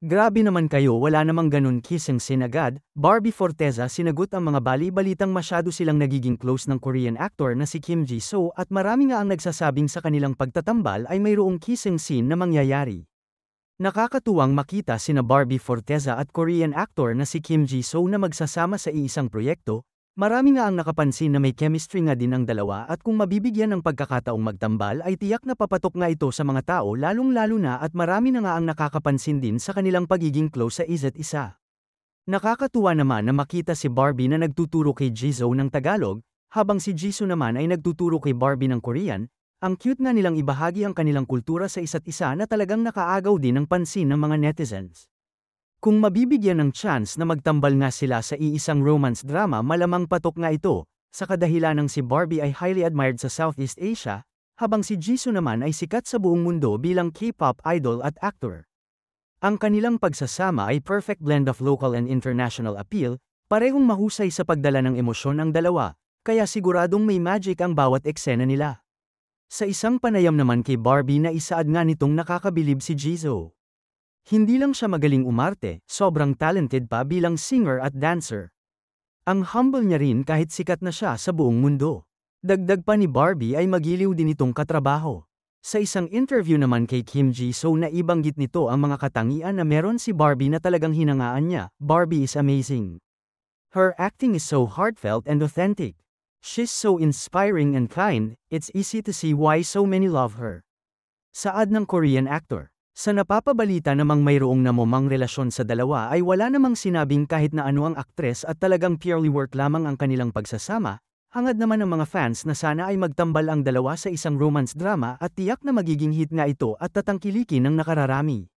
Grabe naman kayo, wala namang ganun kissing scene agad. Barbie Forteza sinagot ang mga bali-balitang masyado silang nagiging close ng Korean actor na si Kim Ji-soo at marami nga ang nagsasabing sa kanilang pagtatambal ay mayroong kissing scene na mangyayari. Nakakatuwang makita sina Barbie Forteza at Korean actor na si Kim Ji-soo na magsasama sa iisang proyekto. Marami nga ang nakapansin na may chemistry nga din ang dalawa at kung mabibigyan ng pagkakataong magtambal ay tiyak na papatok nga ito sa mga tao lalong-lalo na at marami na nga ang nakakapansin din sa kanilang pagiging close sa isa't isa. Nakakatuwa naman na makita si Barbie na nagtuturo kay Jisoo ng Tagalog, habang si Jisoo naman ay nagtuturo kay Barbie ng Korean. Ang cute nga nilang ibahagi ang kanilang kultura sa isa't isa na talagang nakaagaw din ng pansin ng mga netizens. Kung mabibigyan ng chance na magtambal nga sila sa iisang romance drama, malamang patok nga ito, sa kadahilanang si Barbie ay highly admired sa Southeast Asia, habang si Jisoo naman ay sikat sa buong mundo bilang K-pop idol at actor. Ang kanilang pagsasama ay perfect blend of local and international appeal, parehong mahusay sa pagdala ng emosyon ang dalawa, kaya siguradong may magic ang bawat eksena nila. Sa isang panayam naman kay Barbie na isaad nga nitong nakakabilib si Jisoo. Hindi lang siya magaling umarte, sobrang talented pa bilang singer at dancer. Ang humble niya rin kahit sikat na siya sa buong mundo. Dagdag pa ni Barbie ay magiliw din itong katrabaho. Sa isang interview naman kay Kim Ji-soo na ibanggit nito ang mga katangian na meron si Barbie na talagang hinangaan niya. Barbie is amazing. Her acting is so heartfelt and authentic. She's so inspiring and kind, it's easy to see why so many love her. Saad ng Korean actor. Sa napapabalita namang mayroong namumang relasyon sa dalawa ay wala namang sinabing kahit na ano ang aktres at talagang purely work lamang ang kanilang pagsasama. Hangad naman ng mga fans na sana ay magtambal ang dalawa sa isang romance drama at tiyak na magiging hit nga ito at tatangkilikin ng nakararami.